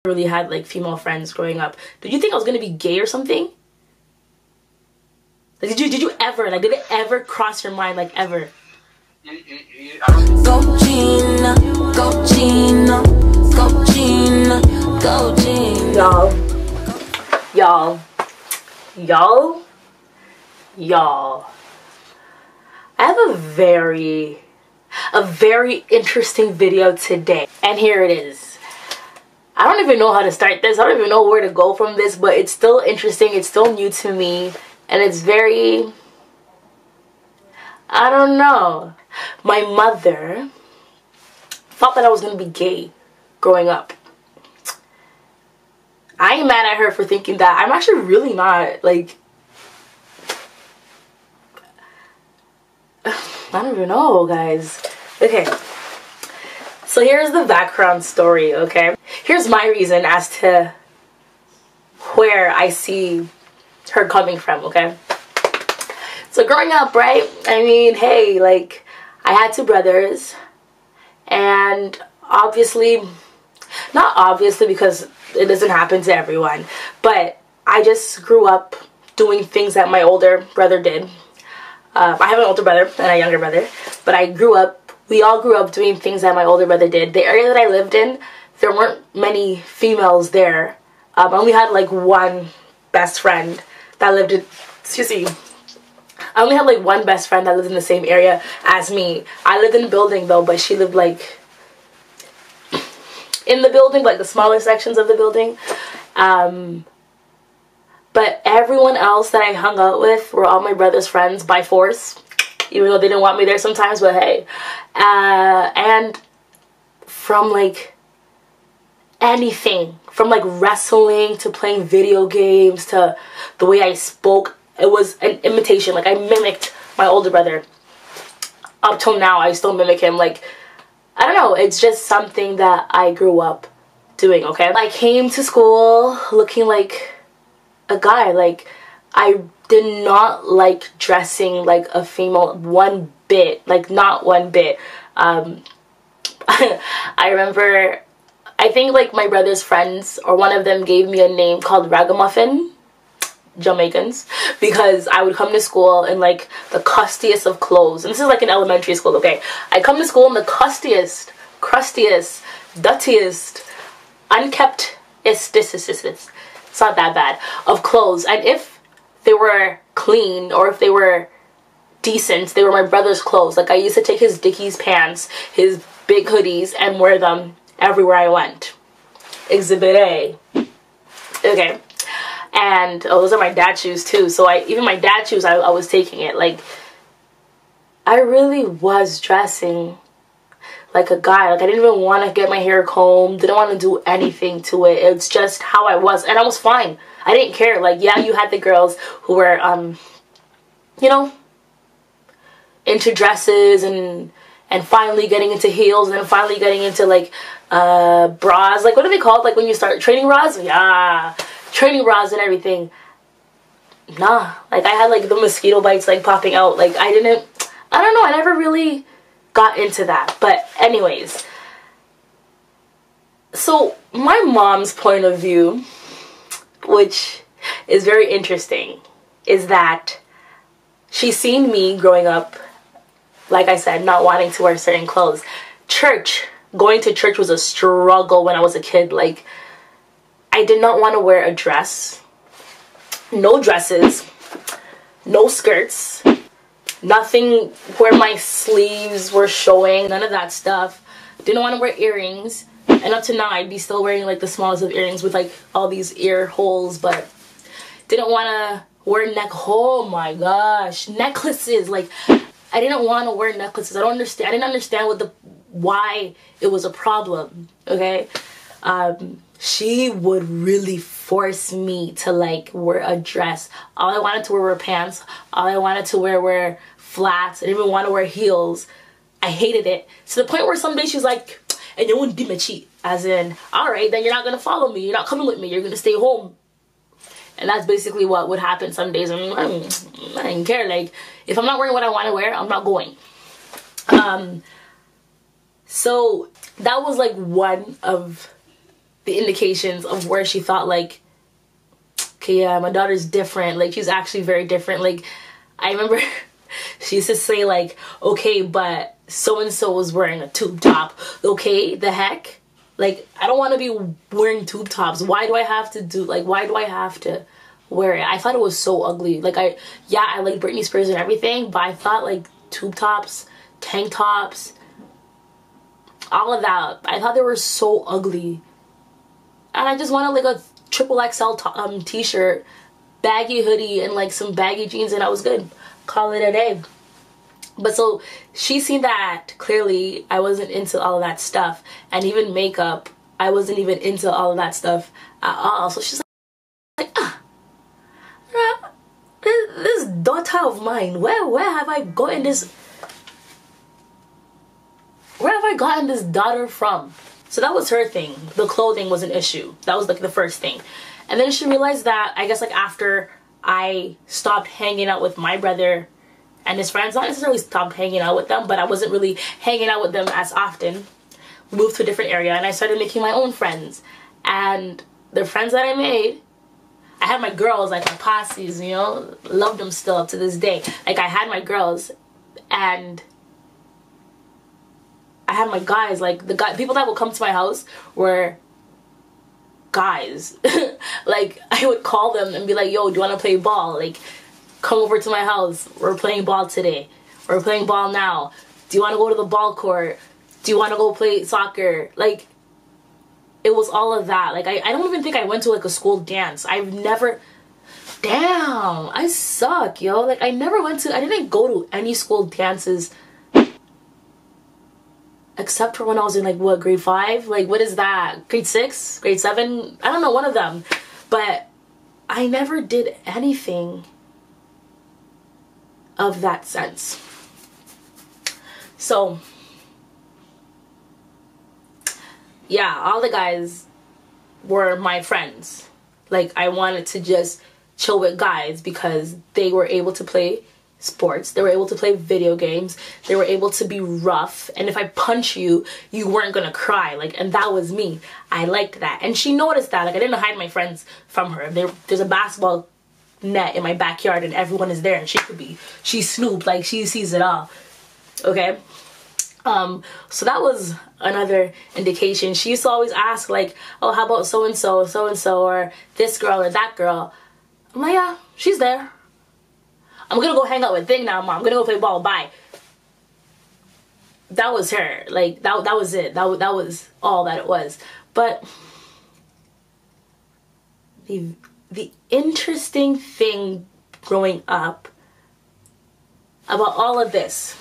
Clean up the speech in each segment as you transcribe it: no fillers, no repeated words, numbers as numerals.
really had like female friends growing up. Did you think I was gonna be gay or something? Like, did you ever, like, did it ever cross your mind, like, ever? Go Gina, go Gina, go Gina, go Gina. Y'all. I have a very interesting video today, and here it is. I don't even know how to start this. I don't even know where to go from this, but it's still interesting. It's still new to me, and it's very, I don't know. My mother thought that I was going to be gay growing up. I ain't mad at her for thinking that. I'm actually really not. Like, I don't even know, guys. Okay, so here's the background story, okay? Here's my reason as to where I see her coming from, okay? So growing up, right? I mean, hey, like, I had two brothers, and obviously, not obviously because it doesn't happen to everyone, but I just grew up doing things that my older brother did. I have an older brother and a younger brother, but we all grew up doing things that my older brother did. The area that I lived in, there weren't many females there. I only had like one best friend that lived in, I only had like one best friend that lived in the same area as me. I lived in a building though, but she lived like in the building, like the smaller sections of the building. But everyone else that I hung out with were all my brother's friends by force, even though they didn't want me there sometimes, but hey. And from like anything, from like wrestling to playing video games to the way I spoke, it was an imitation. Like, I mimicked my older brother. Up till now, I still mimic him. Like, I don't know, it's just something that I grew up doing, okay? I came to school looking like a guy. Like, I did not like dressing like a female one bit. Like, not one bit. I remember, I think like my brother's friends, or one of them, gave me a name called Ragamuffin, Jamaicans, because I would come to school in like the custiest of clothes. And this is like in elementary school, okay? I come to school in the custiest, crustiest, dirtiest, unkept, it's not that bad, of clothes. And if they were clean or if they were decent, they were my brother's clothes. Like, I used to take his Dickies pants, his big hoodies, and wear them everywhere I went. Exhibit A. Okay. And oh, those are my dad's shoes too. So even my dad's shoes, I was taking it. Like, I really was dressing like a guy. Like, I didn't even want to get my hair combed, didn't want to do anything to it. It's just how I was, and I was fine. I didn't care. Like, yeah, you had the girls who were you know, into dresses and finally getting into heels, and then finally getting into like bras. Like, what are they called? Like, when you start training bras? Yeah, training bras and everything. Nah, like, I had like the mosquito bites like popping out. Like, I don't know, I never really got into that. But anyways, so my mom's point of view, which is very interesting, is that she's seen me growing up, like I said, not wanting to wear certain clothes. Going to church was a struggle when I was a kid. Like, I did not want to wear a dress, no dresses, no skirts, nothing where my sleeves were showing, none of that stuff. Didn't want to wear earrings, and up to now I'd be still wearing like the smallest of earrings with like all these ear holes, but didn't want to wear oh my gosh, necklaces. Like, I didn't want to wear necklaces. I didn't understand why it was a problem, okay? She would really force me to like wear a dress. All I wanted to wear were pants. All I wanted to wear were flats. I didn't even want to wear heels. I hated it. To the point where some days she's like, and you won't be my cheat. As in, alright, then you're not gonna follow me. You're not coming with me. You're gonna stay home. And that's basically what would happen some days. I mean, I didn't care. Like, if I'm not wearing what I want to wear, I'm not going. So that was like one of the indications of where she thought like, okay, yeah, my daughter's different. Like, she's actually very different. Like, I remember she used to say like, okay, but so-and-so was wearing a tube top. Okay, the heck? Like, I don't want to be wearing tube tops. Why do I have to wear it? I thought it was so ugly. Like, I like Britney Spears and everything, but I thought like tube tops, tank tops, all of that, I thought they were so ugly. And I just wanted like a triple XL t-shirt, baggy hoodie, and like some baggy jeans, and I was good. Call it a day. But so she seen that clearly I wasn't into all of that stuff, and even makeup, I wasn't even into all of that stuff at all. So she's like, this daughter of mine, where have I gotten this? Where have I gotten this daughter from? So that was her thing. The clothing was an issue. That was like the first thing. And then she realized that, I guess like after I stopped hanging out with my brother and his friends, not necessarily stopped hanging out with them, but I wasn't really hanging out with them as often. We moved to a different area and I started making my own friends. And the friends that I made, I had my girls, like my posses, you know, love them still up to this day. Like, I had my girls and I had my guys. Like, the people that would come to my house were guys. Like, I would call them and be like, yo, do you want to play ball? Like, come over to my house. We're playing ball today. We're playing ball now. Do you want to go to the ball court? Do you want to go play soccer? Like, it was all of that. Like, I don't even think I went to like a school dance. I've never, damn, I suck, yo. Like, I didn't go to any school dances except for when I was in like, what, grade 5? Like, what is that? Grade 6? Grade 7? I don't know, one of them. But I never did anything of that sense. So, yeah, all the guys were my friends. Like, I wanted to just chill with guys because they were able to play sports, they were able to play video games, they were able to be rough, and if I punch you, you weren't gonna cry. Like, and that was me. I liked that, and she noticed that. Like, I didn't hide my friends from her. There's a basketball net in my backyard and everyone is there, and she's Snoop. Like, she sees it all. Okay. So that was another indication. She used to always ask like, oh, how about so-and-so, so-and-so, or this girl or that girl. I'm like, yeah, she's there. I'm gonna go hang out with Thing now, Mom. I'm gonna go play ball. Bye. That was her. Like, that was it. That was all that it was. But the interesting thing growing up about all of this.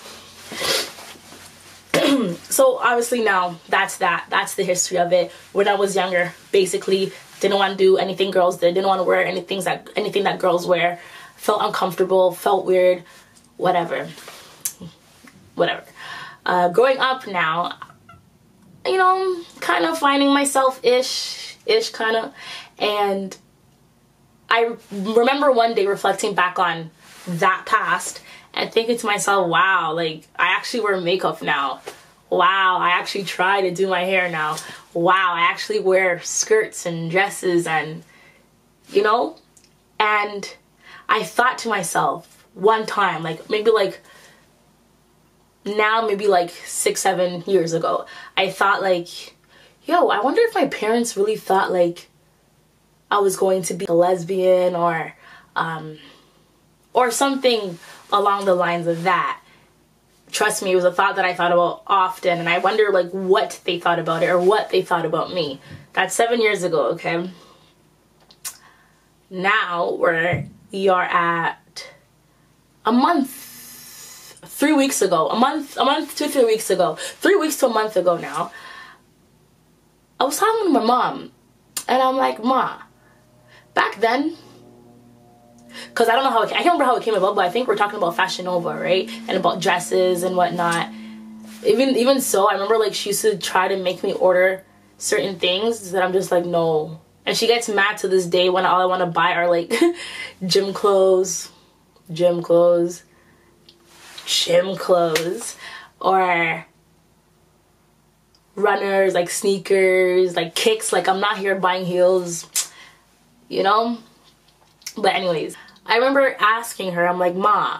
So obviously now that's the history of it. When I was younger, basically didn't want to do anything girls did, didn't want to wear anything that girls wear, felt uncomfortable, felt weird, whatever. Growing up now, you know, kind of finding myself ish kind of, and I remember one day reflecting back on that past and thinking to myself, wow, like, I actually wear makeup now. Wow, I actually try to do my hair now. Wow, I actually wear skirts and dresses and, you know? And I thought to myself one time, like, maybe like 6-7 years ago, I thought like, yo, I wonder if my parents really thought like I was going to be a lesbian or something along the lines of that. Trust me, it was a thought that I thought about often, and I wonder like what they thought about it or what they thought about me. That's 7 years ago, okay? Now we are at a month, 3 weeks ago, a month to 3 weeks ago, 3 weeks to a month ago now. I was talking to my mom, and I'm like, Ma, back then, because I don't know how I can't remember how it came about, but I think we're talking about Fashion Nova, right? And about dresses and whatnot. Even so, I remember like she used to try to make me order certain things that I'm just like, no. And she gets mad to this day when all I want to buy are like gym clothes, or runners, like sneakers, like kicks. Like, I'm not here buying heels, you know? But anyways, I remember asking her, I'm like, Ma,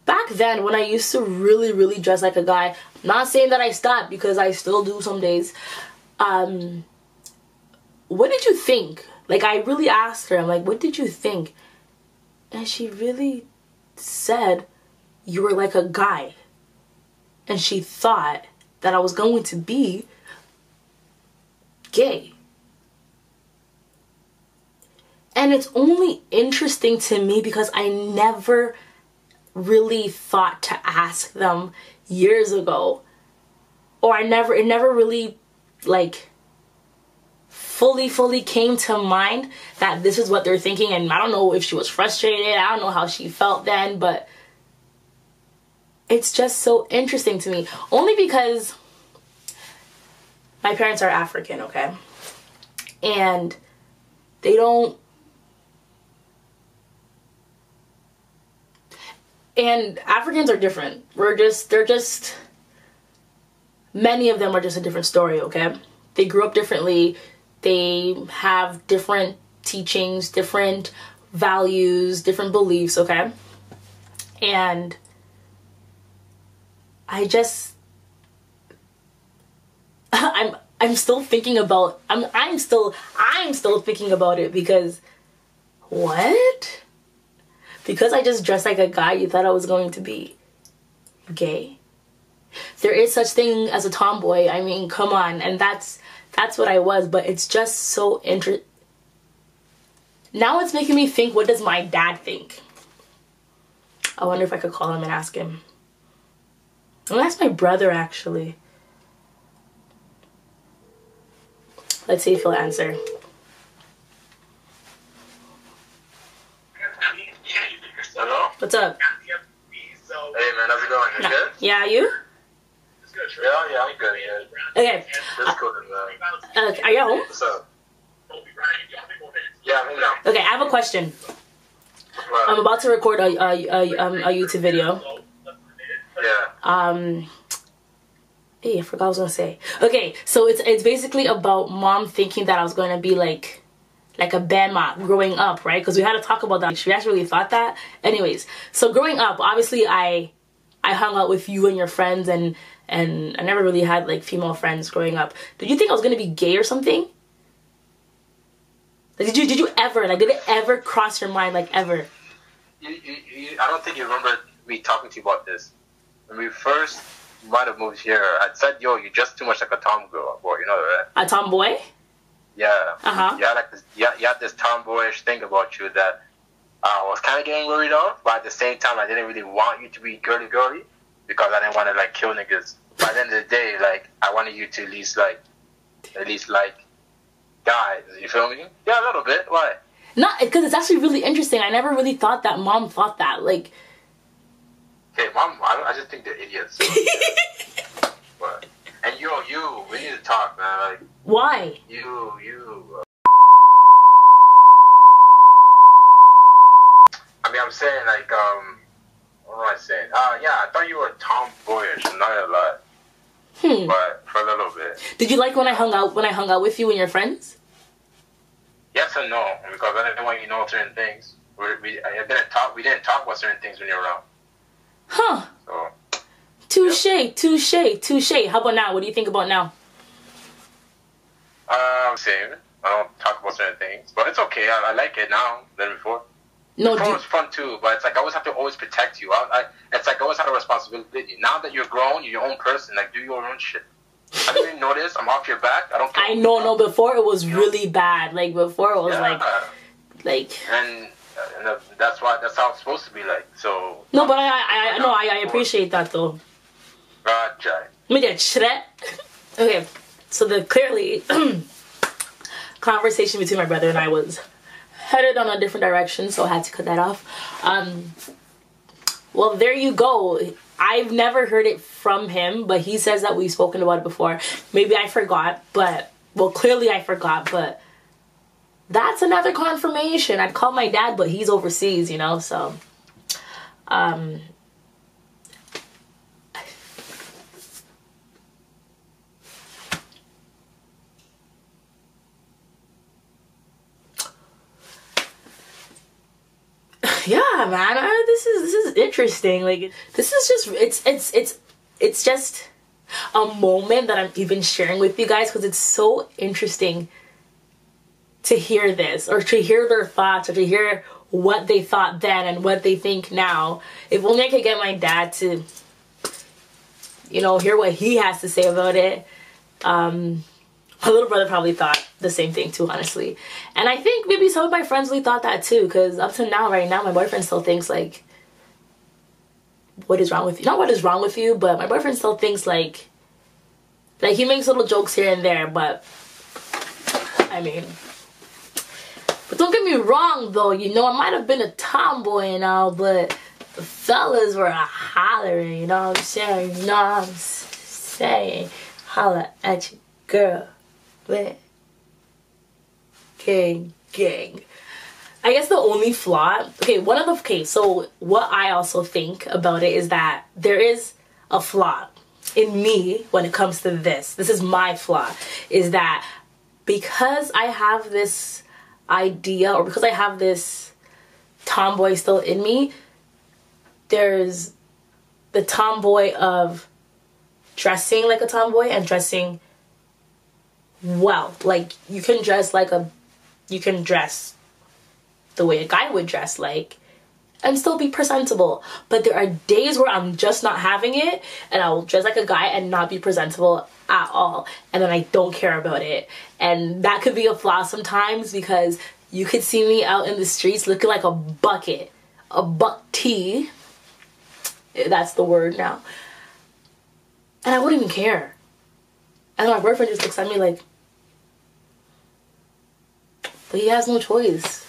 back then when I used to really dress like a guy, not saying that I stopped because I still do some days, what did you think? Like, I really asked her, I'm like, what did you think? And she really said, you were like a guy. And she thought that I was going to be gay. And it's only interesting to me because I never really thought to ask them years ago. Or it never really, like, fully came to mind that this is what they're thinking. And I don't know if she was frustrated. I don't know how she felt then, but it's just so interesting to me. Only because my parents are African, okay? And they don't... And Africans are different. They're just... Many of them are just a different story, okay? They grew up differently. They have different teachings, different values, different beliefs, okay? And I just... I'm still thinking about... I'm still thinking about it because... What? Because I just dressed like a guy, you thought I was going to be gay? There is such thing as a tomboy. I mean, come on. And that's what I was. But it's just so interesting. Now it's making me think, what does my dad think? I wonder if I could call him and ask him. I'm gonna ask my brother, actually. Let's see if he'll answer. Hello? What's up? Hey man, how's it going? You good? Yeah, you? Yeah, I'm good. Yeah. Okay. Just good, man. Are you at home? What's up? Yeah, I'm home now. Okay, I have a question. What? I'm about to record a YouTube video. Yeah. Hey, I forgot what I was gonna say. Okay, so it's basically about mom thinking that I was gonna be like a Bama growing up, right? Because we had to talk about that. She actually really thought that. Anyways, so growing up, obviously I hung out with you and your friends, and I never really had like female friends growing up. Did you think I was gonna be gay or something? Like, did you ever, like, did it ever cross your mind, like, ever? I don't think you remember me talking to you about this. When we first might have moved here, I said, yo, you're just too much like a tomboy, you know that? A tomboy? Yeah. Uh-huh. You had like this, you had this tomboyish thing about you that I was kind of getting worried of, but at the same time, I didn't really want you to be girly because I didn't want to like kill niggas. By the end of the day, like, I wanted you to at least like guys. You feel me? Yeah, a little bit. Why? Not because it's actually really interesting. I never really thought that mom thought that. Like, hey, mom, I just think they're idiots. But, and you, we need to talk, man. Like, why? You. I mean, I'm saying like, what am I saying? Yeah, I thought you were tomboyish, not a lot. But for a little bit. Did you like when I hung out with you and your friends? Yes and no, because I didn't want you to know certain things. We didn't talk about certain things when you were around. Huh. So. Touche. How about now? What do you think about now? Same. I don't talk about certain things, but it's okay. I like it now than before. No, before it was fun too, but it's like I always have to always protect you. It's like I always have a responsibility. Now that you're grown, you're your own person. Like, do your own shit. I didn't even notice. I'm off your back. I don't care. I know. No, before it was really bad. Like, before it was like. And that's how it's supposed to be like. So. No, but I appreciate that though. Right. Okay, so clearly conversation between my brother and I was headed on a different direction, so I had to cut that off. Well, there you go. I've never heard it from him, but he says that we've spoken about it before. Maybe I forgot, but, well, clearly I forgot, but that's another confirmation. I'd call my dad, but he's overseas, you know, so, yeah, man, this is interesting. Like, this is just it's just a moment that I'm even sharing with you guys because it's so interesting to hear this, or to hear their thoughts, or to hear what they thought then and what they think now. If only I could get my dad to, you know, hear what he has to say about it. My little brother probably thought the same thing too, honestly. And I think maybe some of my friends really thought that too, because up to now, right now, my boyfriend still thinks like, what is wrong with you? Not what is wrong with you, but my boyfriend still thinks like he makes little jokes here and there, but I mean, but don't get me wrong though, you know, I might have been a tomboy and all, but the fellas were hollering, you know what I'm saying? You know what I'm saying? Holla at your girl. But gang. I guess the only flaw, so what I also think about it is that there is a flaw in me when it comes to this. This is my flaw, is that because I have this idea, or because I have this tomboy still in me, there's the tomboy of dressing like a tomboy and dressing well. Like, you can dress the way a guy would dress like and still be presentable, but there are days where I'm just not having it and I will dress like a guy and not be presentable at all, and then I don't care about it. And that could be a flaw sometimes, because you could see me out in the streets looking like a buck tea, that's the word now, and I wouldn't even care, and my boyfriend just looks at me like, but he has no choice,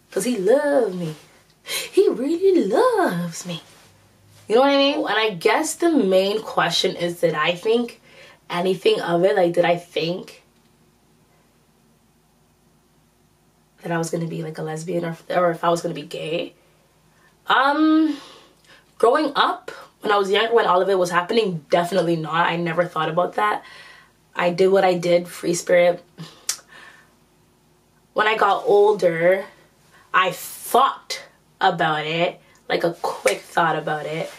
because he loves me. He really loves me. You know what I mean? And I guess the main question is, did I think anything of it? Like, did I think that I was going to be like a lesbian, or if I was going to be gay? Growing up, when I was younger, when all of it was happening, definitely not. I never thought about that. I did what I did, free spirit. When I got older, I thought about it, like a quick thought about it,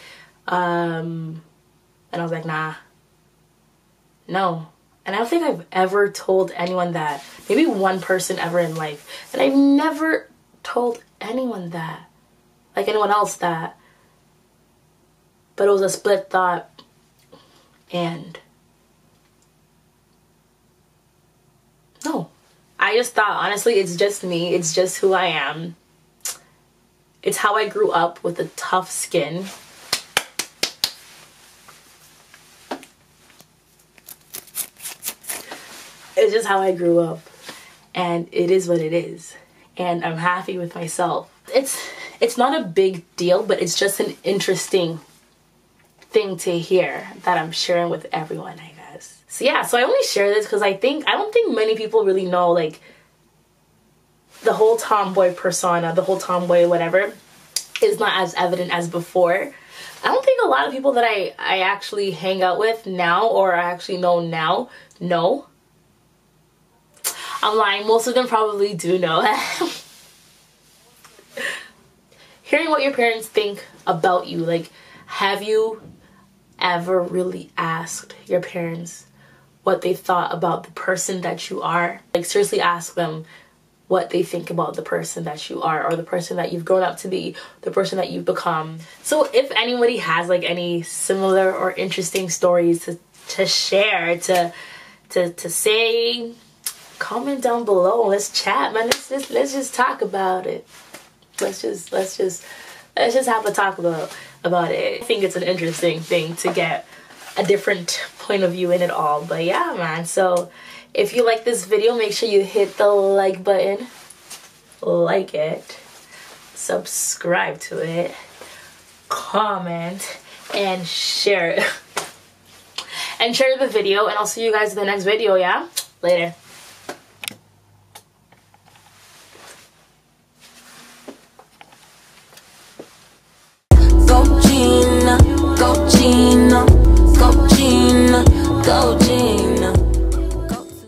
and I was like, nah, no. And I don't think I've ever told anyone that. Maybe one person ever in life, and I've never told anyone that, like anyone else that, but it was a split thought. And no, I just thought, honestly, it's just me, it's just who I am. It's how I grew up, with a tough skin. It's just how I grew up. And it is what it is. And I'm happy with myself. It's not a big deal, but it's just an interesting thing to hear that I'm sharing with everyone, I guess. So yeah, so I only share this because I don't think many people really know, like, the whole tomboy persona, the whole tomboy whatever, is not as evident as before. I don't think a lot of people that I actually hang out with now, or I actually know now, know. I'm lying, most of them probably do know. Hearing what your parents think about you, like, have you ever really asked your parents what they thought about the person that you are? Like, seriously ask them what they think about the person that you are, or the person that you've grown up to be, the person that you've become. So if anybody has like any similar or interesting stories to share, to say, comment down below. Let's chat, man. Let's just talk about it. Let's just have a talk about it. I think it's an interesting thing to get a different point of view in it all. But yeah, man, so if you like this video, make sure you hit the like button, like it, subscribe to it, comment, and share it. And share the video, and I'll see you guys in the next video, yeah? Later. Go Gina, go Gina.